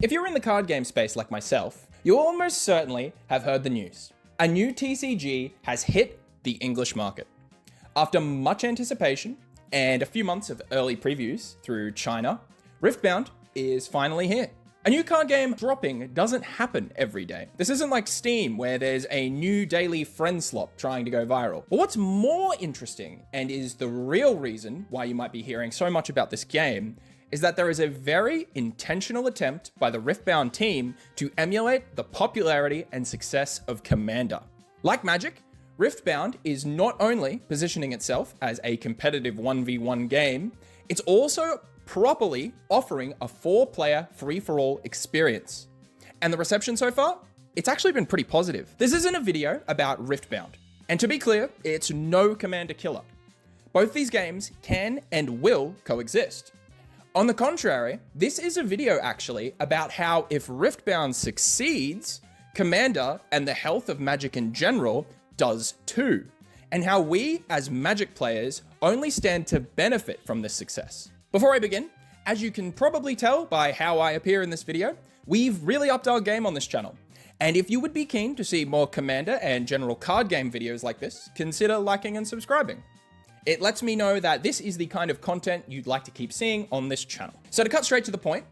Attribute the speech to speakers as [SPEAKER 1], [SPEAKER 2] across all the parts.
[SPEAKER 1] If you're in the card game space like myself, you almost certainly have heard the news. A new TCG has hit the English market. After much anticipation and a few months of early previews through China, Riftbound is finally here. A new card game dropping doesn't happen every day. This isn't like Steam, where there's a new daily friend slot trying to go viral. But what's more interesting, and is the real reason why you might be hearing so much about this game, is that there is a very intentional attempt by the Riftbound team to emulate the popularity and success of Commander. Like Magic, Riftbound is not only positioning itself as a competitive 1v1 game, it's also properly offering a 4-player free-for-all experience. And the reception so far? It's actually been pretty positive. This isn't a video about Riftbound. And to be clear, it's no Commander killer. Both these games can and will coexist. On the contrary, this is a video actually about how if Riftbound succeeds, Commander and the health of Magic in general does too, and how we as Magic players only stand to benefit from this success. Before I begin, as you can probably tell by how I appear in this video, we've really upped our game on this channel. And if you would be keen to see more Commander and general card game videos like this, consider liking and subscribing. It lets me know that this is the kind of content you'd like to keep seeing on this channel. So to cut straight to the point,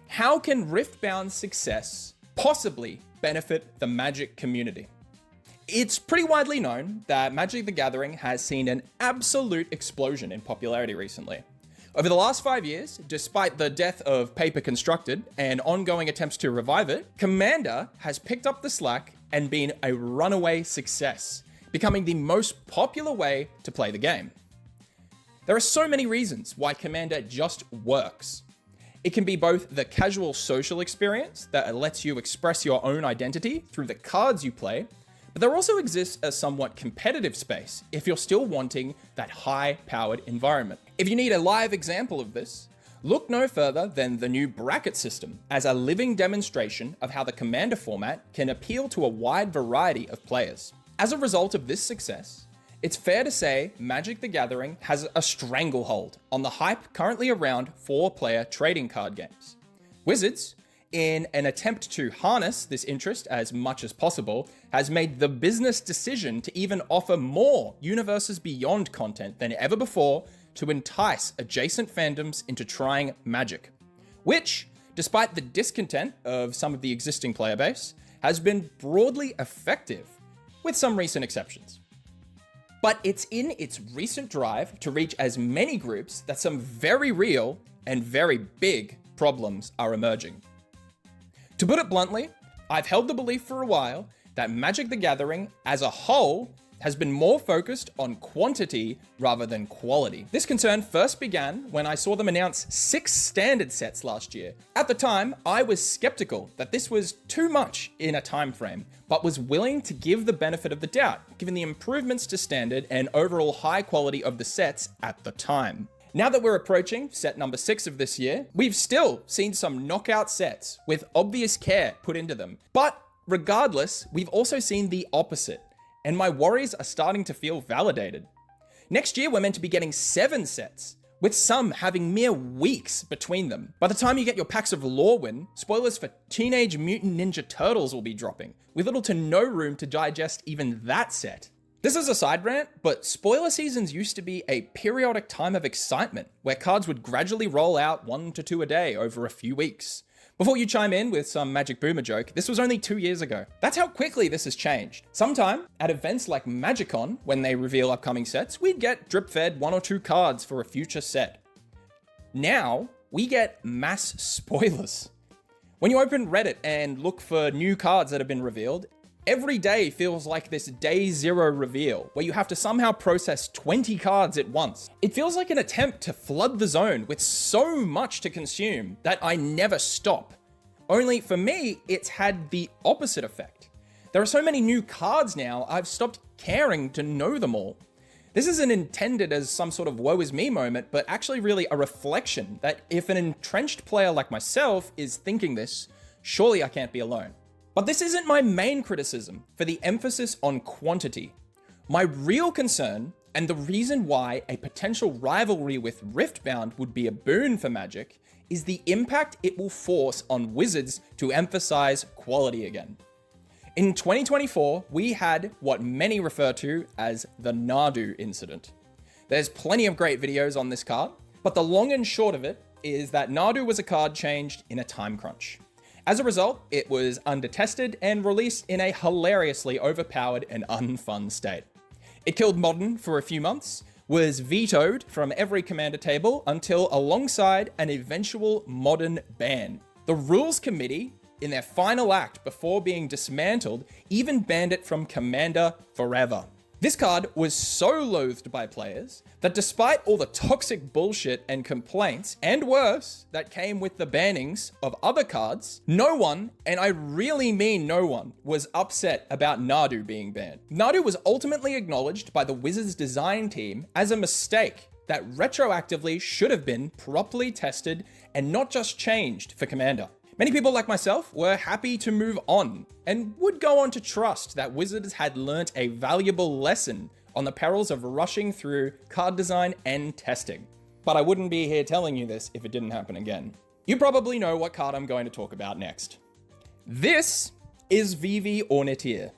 [SPEAKER 1] how can Riftbound's success possibly benefit the Magic community? It's pretty widely known that Magic the Gathering has seen an absolute explosion in popularity recently. Over the last 5 years, despite the death of Paper Constructed and ongoing attempts to revive it, Commander has picked up the slack and been a runaway success, becoming the most popular way to play the game. There are so many reasons why Commander just works. It can be both the casual social experience that lets you express your own identity through the cards you play, but there also exists a somewhat competitive space if you're still wanting that high-powered environment. If you need a live example of this, look no further than the new bracket system as a living demonstration of how the Commander format can appeal to a wide variety of players. As a result of this success, it's fair to say Magic the Gathering has a stranglehold on the hype currently around 4-player trading card games. Wizards, in an attempt to harness this interest as much as possible, has made the business decision to even offer more Universes Beyond content than ever before to entice adjacent fandoms into trying Magic, which, despite the discontent of some of the existing player base, has been broadly effective, with some recent exceptions. But it's in its recent drive to reach as many groups that some very real and very big problems are emerging. To put it bluntly, I've held the belief for a while that Magic the Gathering as a whole has been more focused on quantity rather than quality. This concern first began when I saw them announce 6 standard sets last year. At the time, I was skeptical that this was too much in a time frame, but was willing to give the benefit of the doubt, given the improvements to standard and overall high quality of the sets at the time. Now that we're approaching set number 6 of this year, we've still seen some knockout sets with obvious care put into them. But regardless, we've also seen the opposite, and my worries are starting to feel validated. Next year, we're meant to be getting 7 sets, with some having mere weeks between them. By the time you get your packs of Lorwyn, spoilers for Teenage Mutant Ninja Turtles will be dropping, with little to no room to digest even that set. This is a side rant, but spoiler seasons used to be a periodic time of excitement, where cards would gradually roll out 1 to 2 a day over a few weeks. Before you chime in with some Magic Boomer joke, this was only 2 years ago. That's how quickly this has changed. Sometime, at events like MagicCon, when they reveal upcoming sets, we'd get drip-fed 1 or 2 cards for a future set. Now, we get mass spoilers. When you open Reddit and look for new cards that have been revealed, every day feels like this day 0 reveal, where you have to somehow process 20 cards at once. It feels like an attempt to flood the zone with so much to consume that I never stop. Only for me, it's had the opposite effect. There are so many new cards now, I've stopped caring to know them all. This isn't intended as some sort of woe is me moment, but actually really a reflection that if an entrenched player like myself is thinking this, surely I can't be alone. But this isn't my main criticism for the emphasis on quantity. My real concern, and the reason why a potential rivalry with Riftbound would be a boon for Magic, is the impact it will force on Wizards to emphasize quality again. In 2024, we had what many refer to as the Nadu incident. There's plenty of great videos on this card, but the long and short of it is that Nadu was a card changed in a time crunch. As a result, it was undertested and released in a hilariously overpowered and unfun state. It killed Modern for a few months, was vetoed from every commander table until alongside an eventual Modern ban. The Rules Committee, in their final act before being dismantled, even banned it from Commander forever. This card was so loathed by players that despite all the toxic bullshit and complaints, and worse, that came with the bannings of other cards, no one, and I really mean no one, was upset about Nadu being banned. Nadu was ultimately acknowledged by the Wizards design team as a mistake that retroactively should have been properly tested and not just changed for Commander. Many people like myself were happy to move on and would go on to trust that Wizards had learnt a valuable lesson on the perils of rushing through card design and testing. But I wouldn't be here telling you this if it didn't happen again. You probably know what card I'm going to talk about next. This is Vivi Ornithir.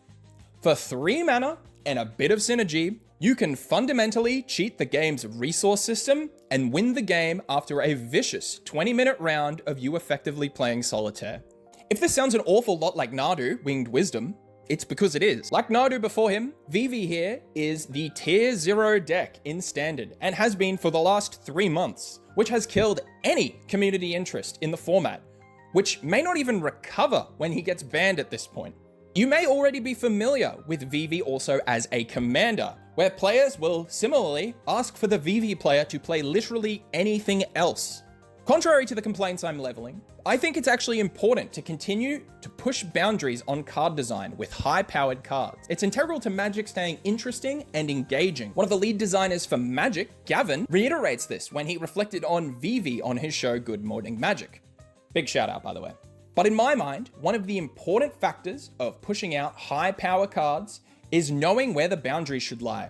[SPEAKER 1] For 3 mana and a bit of synergy, you can fundamentally cheat the game's resource system and win the game after a vicious 20-minute round of you effectively playing Solitaire. If this sounds an awful lot like Nadu, Winged Wisdom, it's because it is. Like Nadu before him, Vivi here is the tier 0 deck in Standard and has been for the last 3 months, which has killed any community interest in the format, which may not even recover when he gets banned at this point. You may already be familiar with Vivi also as a commander, where players will similarly ask for the Vivi player to play literally anything else. Contrary to the complaints I'm leveling, I think it's actually important to continue to push boundaries on card design with high-powered cards. It's integral to Magic staying interesting and engaging. One of the lead designers for Magic, Gavin, reiterates this when he reflected on Vivi on his show Good Morning Magic. Big shout out, by the way. But in my mind, one of the important factors of pushing out high power cards is knowing where the boundaries should lie.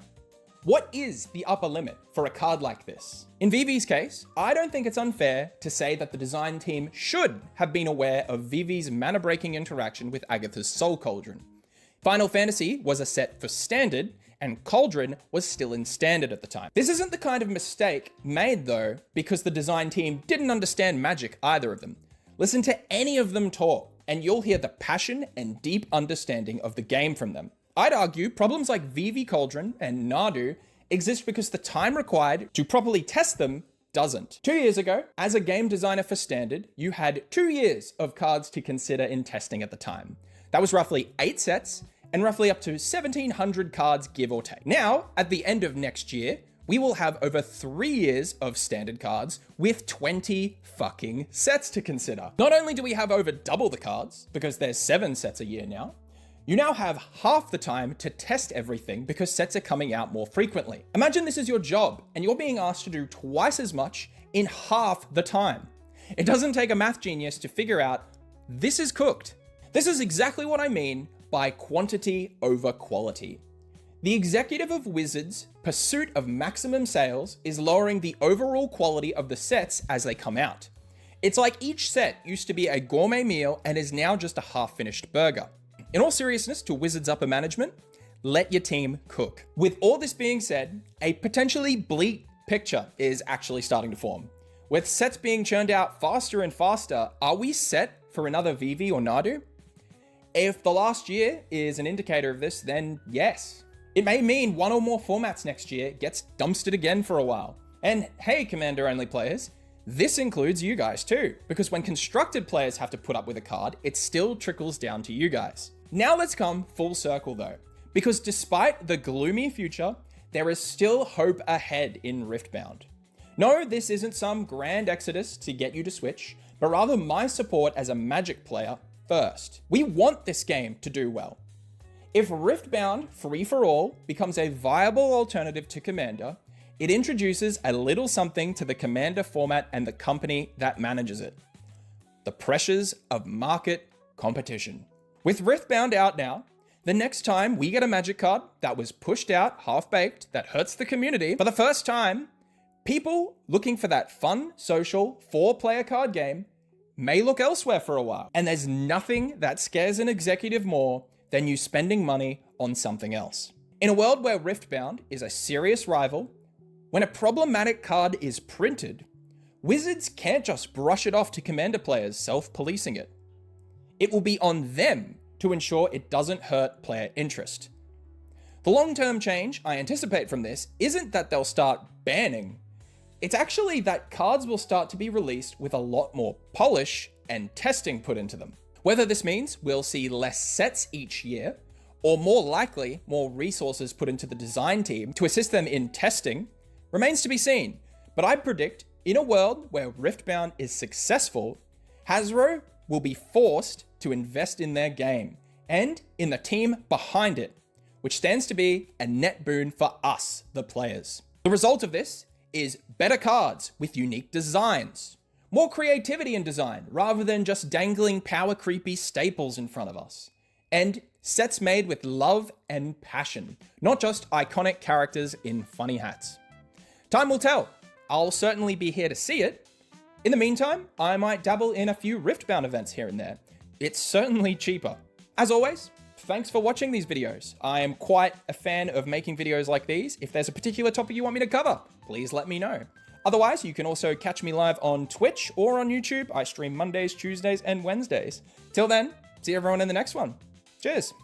[SPEAKER 1] What is the upper limit for a card like this? In Vivi's case, I don't think it's unfair to say that the design team should have been aware of Vivi's mana-breaking interaction with Agatha's Soul Cauldron. Final Fantasy was a set for Standard, and Cauldron was still in Standard at the time. This isn't the kind of mistake made though, because the design team didn't understand Magic, either of them. Listen to any of them talk, and you'll hear the passion and deep understanding of the game from them. I'd argue problems like Vivi Cauldron and Nadu exist because the time required to properly test them doesn't. 2 years ago, as a game designer for Standard, you had 2 years of cards to consider in testing at the time. That was roughly 8 sets, and roughly up to 1,700 cards, give or take. Now, at the end of next year, we will have over 3 years of Standard cards with 20 fucking sets to consider. Not only do we have over double the cards, because there's 7 sets a year now, you now have half the time to test everything because sets are coming out more frequently. Imagine this is your job and you're being asked to do twice as much in half the time. It doesn't take a math genius to figure out this is cooked. This is exactly what I mean by quantity over quality. The executive of Wizards' pursuit of maximum sales is lowering the overall quality of the sets as they come out. It's like each set used to be a gourmet meal and is now just a half-finished burger. In all seriousness to Wizards upper management, let your team cook. With all this being said, a potentially bleak picture is actually starting to form. With sets being churned out faster and faster, are we set for another Vivi or Nadu? If the last year is an indicator of this, then yes. It may mean one or more formats next year gets dumpstered again for a while. And hey, Commander-only players, this includes you guys too, because when constructed players have to put up with a card, it still trickles down to you guys. Now let's come full circle though, because despite the gloomy future, there is still hope ahead in Riftbound. No, this isn't some grand exodus to get you to switch, but rather my support as a Magic player first. We want this game to do well. If Riftbound Free-for-All becomes a viable alternative to Commander, it introduces a little something to the Commander format and the company that manages it. The pressures of market competition. With Riftbound out now, the next time we get a Magic card that was pushed out half-baked that hurts the community, for the first time, People looking for that fun, social, 4-player card game may look elsewhere for a while. And there's nothing that scares an executive more than you spending money on something else. In a world where Riftbound is a serious rival, when a problematic card is printed, Wizards can't just brush it off to Commander players self-policing it. It will be on them to ensure it doesn't hurt player interest. The long-term change I anticipate from this isn't that they'll start banning. It's actually that cards will start to be released with a lot more polish and testing put into them. Whether this means we'll see less sets each year, or more likely, more resources put into the design team to assist them in testing, remains to be seen. But I predict, in a world where Riftbound is successful, Hasbro will be forced to invest in their game, and in the team behind it, which stands to be a net boon for us, the players. The result of this is better cards with unique designs, more creativity in design rather than just dangling power creepy staples in front of us, and sets made with love and passion, not just iconic characters in funny hats. Time will tell. I'll certainly be here to see it. In the meantime, I might dabble in a few Riftbound events here and there. It's certainly cheaper. As always, thanks for watching these videos. I am quite a fan of making videos like these. If there's a particular topic you want me to cover, please let me know. Otherwise, you can also catch me live on Twitch or on YouTube. I stream Mondays, Tuesdays, and Wednesdays. Till then, see everyone in the next one. Cheers.